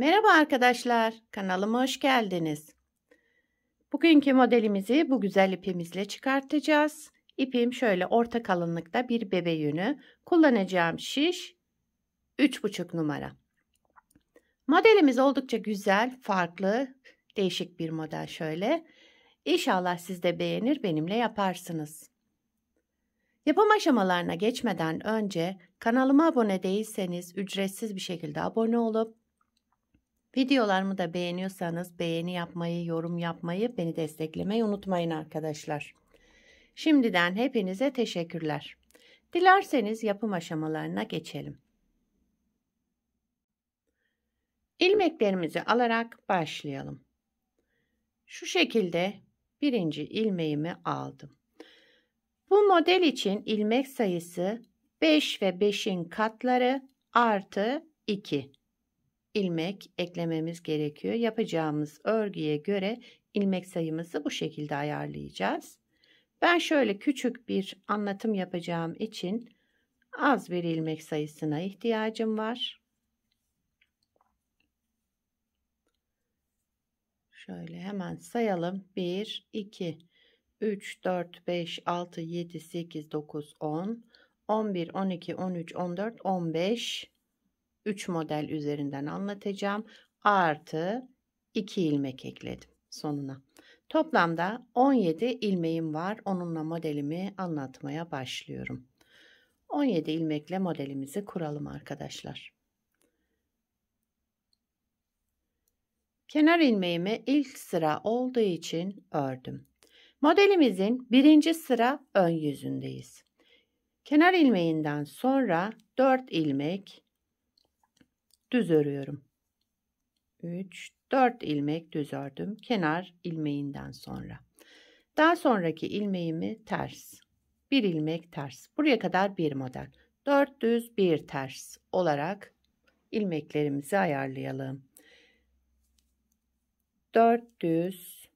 Merhaba arkadaşlar, kanalıma hoş geldiniz. Bugünkü modelimizi bu güzel ipimizle çıkartacağız. İpim şöyle orta kalınlıkta bir bebe yünü. Kullanacağım şiş 3,5 numara. Modelimiz oldukça güzel, farklı, değişik bir model şöyle. İnşallah siz de beğenir, benimle yaparsınız. Yapım aşamalarına geçmeden önce kanalıma abone değilseniz ücretsiz bir şekilde abone olup videolarımı da beğeniyorsanız beğeni yapmayı, yorum yapmayı, beni desteklemeyi unutmayın arkadaşlar. Şimdiden hepinize teşekkürler. Dilerseniz yapım aşamalarına geçelim. İlmeklerimizi alarak başlayalım. Şu şekilde birinci ilmeğimi aldım. Bu model için ilmek sayısı 5 ve 5'in katları artı 2. ilmek eklememiz gerekiyor. Yapacağımız örgüye göre ilmek sayımızı bu şekilde ayarlayacağız. Ben şöyle küçük bir anlatım yapacağım için az bir ilmek sayısına ihtiyacım var. Şöyle hemen sayalım. 1, 2, 3, 4, 5, 6, 7, 8, 9, 10, 11, 12, 13, 14, 15. 3 model üzerinden anlatacağım. Artı 2 ilmek ekledim sonuna. Toplamda 17 ilmeğim var. Onunla modelimi anlatmaya başlıyorum. 17 ilmekle modelimizi kuralım arkadaşlar. Kenar ilmeğimi ilk sıra olduğu için ördüm. Modelimizin birinci sıra ön yüzündeyiz. Kenar ilmeğinden sonra 4 ilmek düz örüyorum. 3, 4 ilmek düz ördüm kenar ilmeğinden sonra. Daha sonraki ilmeğimi ters. 1 ilmek ters. Buraya kadar bir model. 4 düz 1 ters olarak ilmeklerimizi ayarlayalım. 4 düz.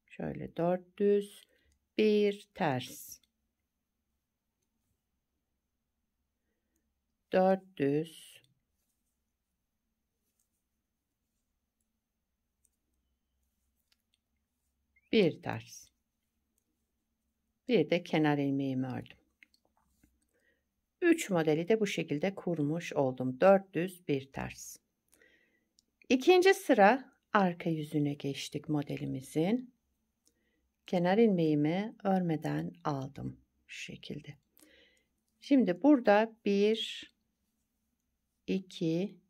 Şöyle 4 düz 1 ters. 4 düz. 1 ters. Bir de kenar ilmeğimi ördüm. 3 modeli de bu şekilde kurmuş oldum. 4 düz 1 ters. İkinci sıra arka yüzüne geçtik modelimizin. Kenar ilmeğimi örmeden aldım şu şekilde. Şimdi burada 1, 2,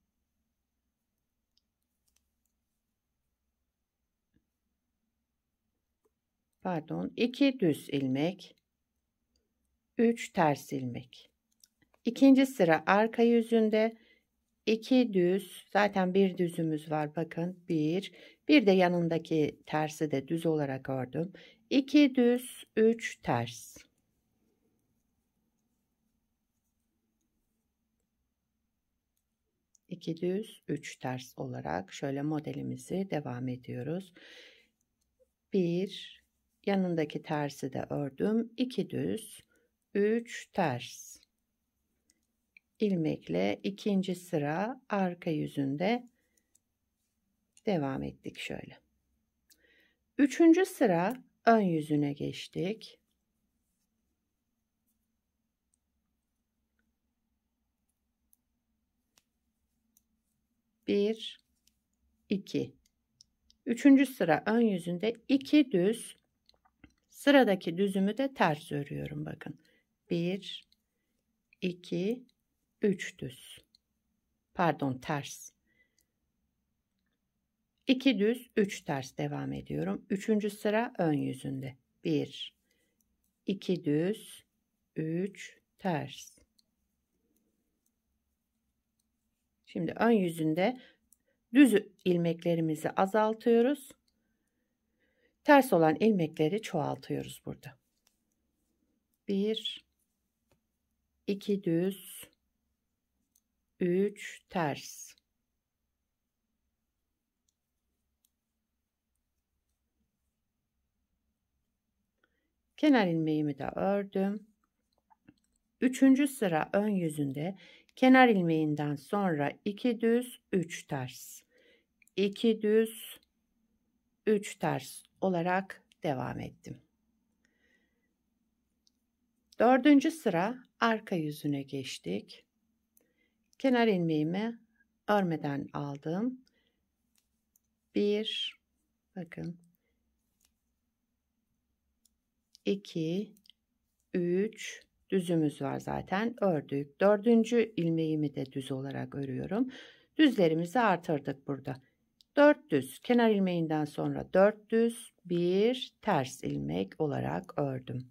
2 düz ilmek, 3 ters ilmek. İkinci sıra arka yüzünde 2 düz, zaten bir düzümüz var bakın, bir de yanındaki tersi de düz olarak ördüm. 2 düz 3 ters. İki düz 3 ters olarak şöyle modelimizi devam ediyoruz. 1 yanındaki tersi de ördüm. 2 düz 3 ters ilmekle ikinci sıra arka yüzünde devam ettik şöyle. Üçüncü sıra ön yüzüne geçtik. Bir, iki. Üçüncü sıra ön yüzünde 2 düz, sıradaki düzümü de ters örüyorum bakın. 1, 2, 3 düz. Pardon, ters. 2 düz 3 ters devam ediyorum. Üçüncü sıra ön yüzünde. 1, 2 düz 3 ters. Şimdi ön yüzünde düz ilmeklerimizi azaltıyoruz. Ters olan ilmekleri çoğaltıyoruz burada. 1, 2 düz 3 ters. Kenar ilmeğimi de ördüm. Üçüncü sıra ön yüzünde Kenar ilmeğinden sonra 2 düz 3 ters. 2 düz 3 ters olarak devam ettim. 4. sıra arka yüzüne geçtik. Kenar ilmeğimi örmeden aldım. 1, bakın, 2, 3 düzümüz var zaten, ördük. 4. ilmeğimi de düz olarak örüyorum. Düzlerimizi artırdık burada. 4 düz, kenar ilmeğinden sonra 4 düz, 1 ters ilmek olarak ördüm.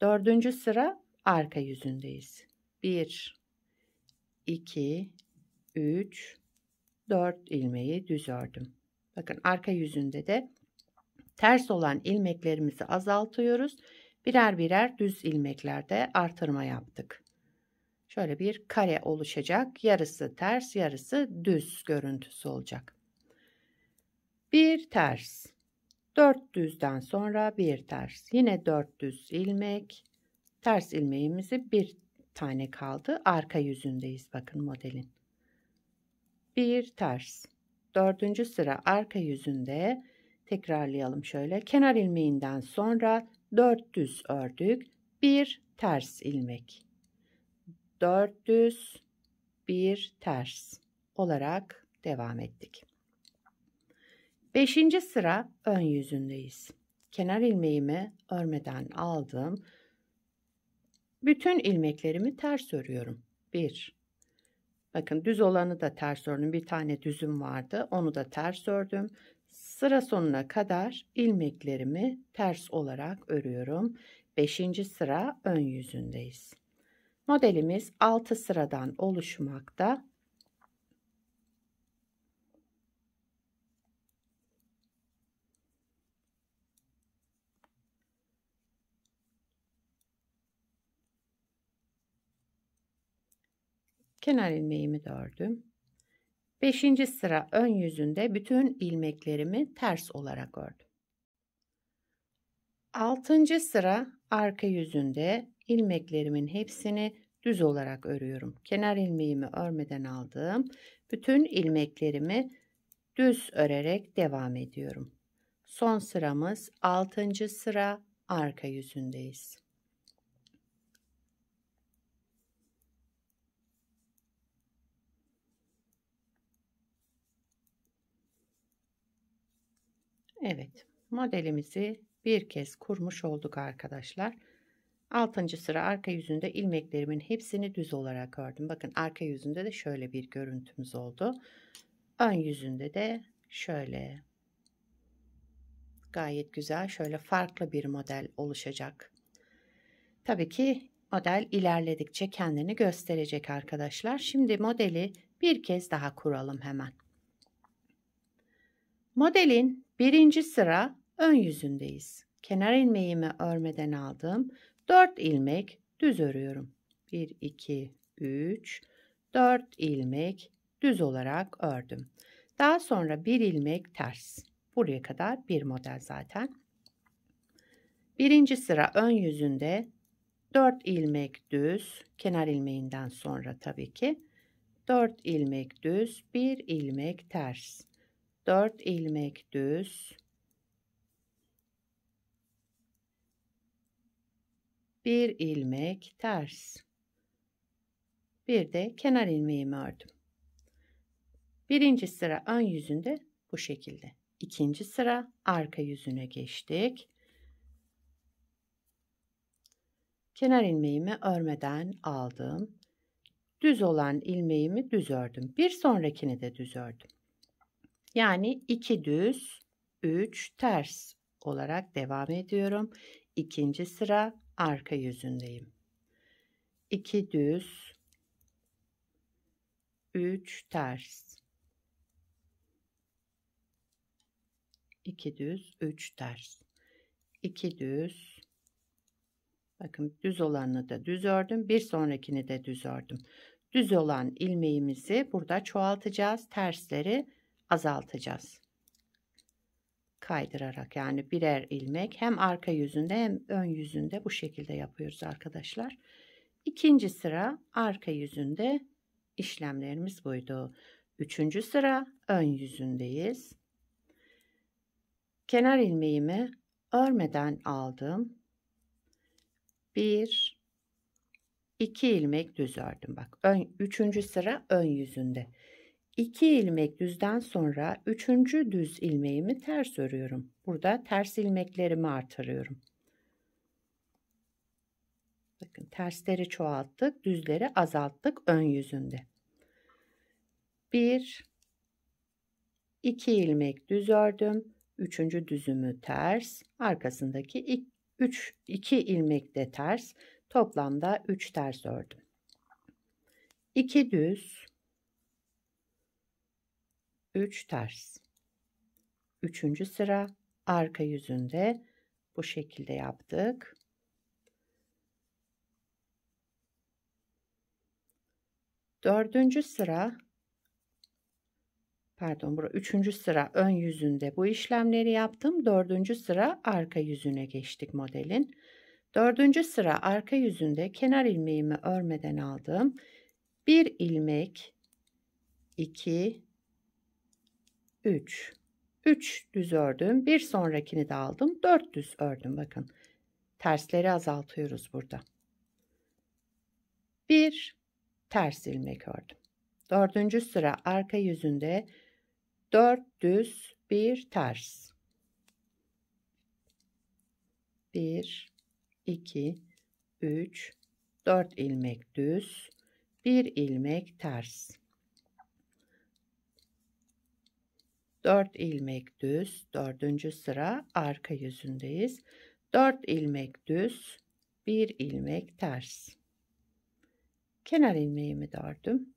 4. sıra arka yüzündeyiz. 1, 2, 3, 4 ilmeği düz ördüm. Bakın arka yüzünde de ters olan ilmeklerimizi azaltıyoruz. Birer birer düz ilmeklerde artırma yaptık. Şöyle bir kare oluşacak. Yarısı ters, yarısı düz görüntüsü olacak. Bir ters. 4 düzden sonra bir ters. Yine 4 düz ilmek. Ters ilmeğimizi bir tane kaldı. Arka yüzündeyiz bakın modelin. Bir ters. 4. sıra arka yüzünde. Tekrarlayalım şöyle. Kenar ilmeğinden sonra 4 düz ördük. Bir ters ilmek. 4 düz, bir ters olarak devam ettik. 5. sıra ön yüzündeyiz. Kenar ilmeğimi örmeden aldım. Bütün ilmeklerimi ters örüyorum. 1. Bakın düz olanı da ters ördüm. Bir tane düzüm vardı. Onu da ters ördüm. Sıra sonuna kadar ilmeklerimi ters olarak örüyorum. 5. sıra ön yüzündeyiz. Modelimiz 6 sıradan oluşmakta. Kenar ilmeğimi de ördüm. 5. sıra ön yüzünde bütün ilmeklerimi ters olarak ördüm. 6. sıra arka yüzünde ilmeklerimin hepsini düz olarak örüyorum. Kenar ilmeğimi örmeden aldım. Bütün ilmeklerimi düz örerek devam ediyorum. Son sıramız 6. sıra arka yüzündeyiz. Evet, modelimizi bir kez kurmuş olduk arkadaşlar. 6. sıra arka yüzünde ilmeklerimin hepsini düz olarak ördüm. Bakın arka yüzünde de şöyle bir görüntümüz oldu. Ön yüzünde de şöyle. Gayet güzel, şöyle farklı bir model oluşacak. Tabii ki model ilerledikçe kendini gösterecek arkadaşlar. Şimdi modeli bir kez daha kuralım hemen. Modelin 1. sıra ön yüzündeyiz. Kenar ilmeğimi örmeden aldım. 4 ilmek düz örüyorum. 1, 2, 3, 4 ilmek düz olarak ördüm. Daha sonra 1 ilmek ters. Buraya kadar bir model zaten. 1. sıra ön yüzünde 4 ilmek düz, kenar ilmeğinden sonra tabii ki 4 ilmek düz, 1 ilmek ters. 4 ilmek düz, 1 ilmek ters. Bir de kenar ilmeğimi ördüm. 1. sıra ön yüzünde bu şekilde. 2. sıra arka yüzüne geçtik. Kenar ilmeğimi örmeden aldım. Düz olan ilmeğimi düz ördüm. Bir sonrakini de düz ördüm. Yani 2 düz, 3 ters olarak devam ediyorum. 2. sıra arka yüzündeyim. 2 düz, 3 ters. 2 düz, 3 ters. 2 düz. Bakın düz olanı da düz ördüm. Bir sonrakini de düz ördüm. Düz olan ilmeğimizi burada çoğaltacağız. Tersleri azaltacağız. Kaydırarak, yani birer ilmek hem arka yüzünde hem ön yüzünde bu şekilde yapıyoruz arkadaşlar. 2. sıra arka yüzünde işlemlerimiz buydu. 3. sıra ön yüzündeyiz. Kenar ilmeğimi örmeden aldım. 1 2 ilmek düz ördüm. Bak 3. sıra ön yüzünde. 2 ilmek düzden sonra 3. düz ilmeğimi ters örüyorum. Burada ters ilmeklerimi artırıyorum. Bakın tersleri çoğalttık, düzleri azalttık ön yüzünde. 1 2 ilmek düz ördüm. 3. düzümü ters, arkasındaki 2 ilmek de ters. Toplamda 3 ters ördüm. 2 düz, 3 ters. 3. sıra arka yüzünde bu şekilde yaptık. 4. sıra pardon, 3. sıra ön yüzünde bu işlemleri yaptım. 4. sıra arka yüzüne geçtik modelin. 4. sıra arka yüzünde kenar ilmeğimi örmeden aldım. 1 ilmek, 2 3 düz ördüm. Bir sonrakini de aldım. 4 düz ördüm. Bakın tersleri azaltıyoruz burada. 1 ters ilmek ördüm. 4. sıra arka yüzünde 4 düz 1 ters. 1 2 3 4 ilmek düz, 1 ilmek ters. 4 ilmek düz, 4. sıra arka yüzündeyiz. 4 ilmek düz, 1 ilmek ters. Kenar ilmeğimi de ördüm.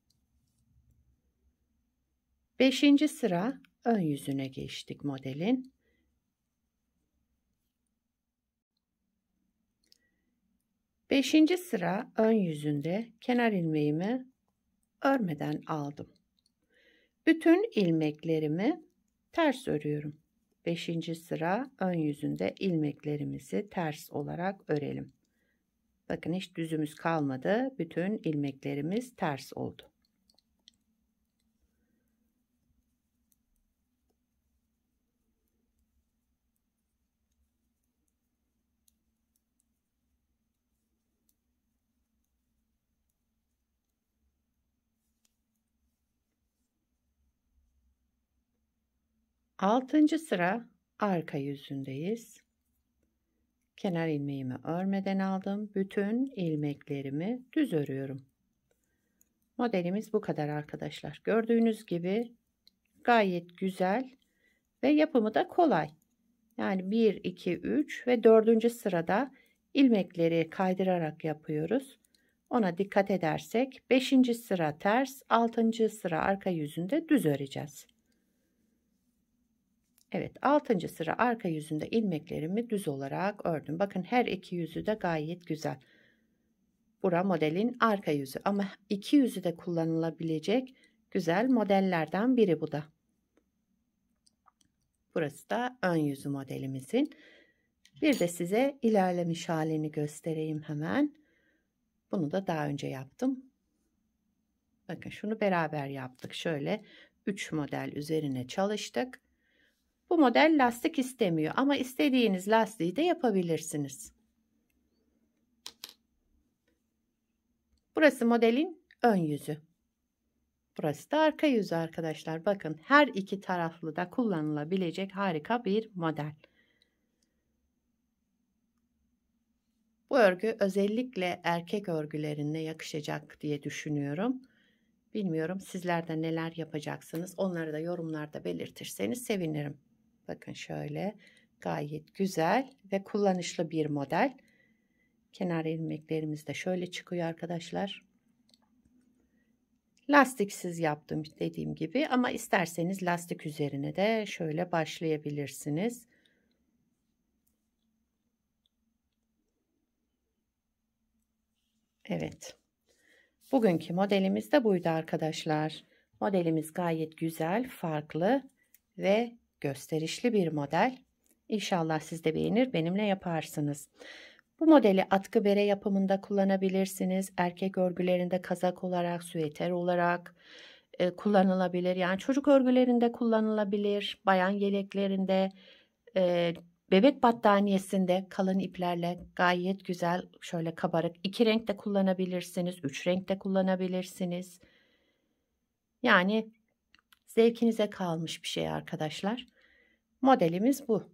5. sıra ön yüzüne geçtik modelin. 5. sıra ön yüzünde kenar ilmeğimi örmeden aldım. Bütün ilmeklerimi ters örüyorum. 5. sıra ön yüzünde ilmeklerimizi ters olarak örelim. Bakın hiç düzümüz kalmadı. Bütün ilmeklerimiz ters oldu. Altıncı sıra arka yüzündeyiz. Kenar ilmeğimi örmeden aldım. Bütün ilmeklerimi düz örüyorum. Modelimiz bu kadar arkadaşlar. Gördüğünüz gibi gayet güzel ve yapımı da kolay. Yani 1, 2, 3 ve 4. sırada ilmekleri kaydırarak yapıyoruz. Ona dikkat edersek 5. sıra ters, 6. sıra arka yüzünde düz öreceğiz. Evet, 6. sıra arka yüzünde ilmeklerimi düz olarak ördüm. Bakın her iki yüzü de gayet güzel. Bura modelin arka yüzü ama iki yüzü de kullanılabilecek güzel modellerden biri bu da. Burası da ön yüzü modelimizin. Bir de size ilerlemiş halini göstereyim hemen. Bunu da daha önce yaptım. Bakın şunu beraber yaptık. Şöyle 3 model üzerine çalıştık. Bu model lastik istemiyor ama istediğiniz lastiği de yapabilirsiniz. Burası modelin ön yüzü. Burası da arka yüzü arkadaşlar. Bakın her iki taraflı da kullanılabilecek harika bir model. Bu örgü özellikle erkek örgülerine yakışacak diye düşünüyorum. Bilmiyorum sizler de neler yapacaksınız. Onları da yorumlarda belirtirseniz sevinirim. Bakın şöyle gayet güzel ve kullanışlı bir model. Kenar ilmeklerimiz de şöyle çıkıyor arkadaşlar. Lastiksiz yaptım dediğim gibi ama isterseniz lastik üzerine de şöyle başlayabilirsiniz. Evet. Bugünkü modelimiz de buydu arkadaşlar. Modelimiz gayet güzel, farklı ve gösterişli bir model. İnşallah siz de beğenir, benimle yaparsınız. Bu modeli atkı bere yapımında kullanabilirsiniz. Erkek örgülerinde kazak olarak, süveter olarak kullanılabilir. Yani çocuk örgülerinde kullanılabilir. Bayan yeleklerinde, e, bebek battaniyesinde kalın iplerle gayet güzel şöyle kabarık. 2 renk de kullanabilirsiniz. 3 renk de kullanabilirsiniz. Yani zevkinize kalmış bir şey arkadaşlar. Modelimiz bu.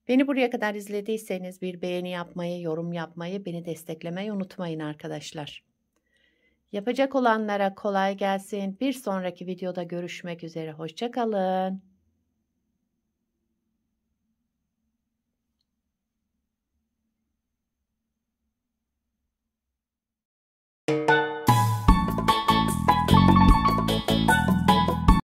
Beni buraya kadar izlediyseniz bir beğeni yapmayı, yorum yapmayı, beni desteklemeyi unutmayın arkadaşlar. Yapacak olanlara kolay gelsin. Bir sonraki videoda görüşmek üzere. Hoşça kalın.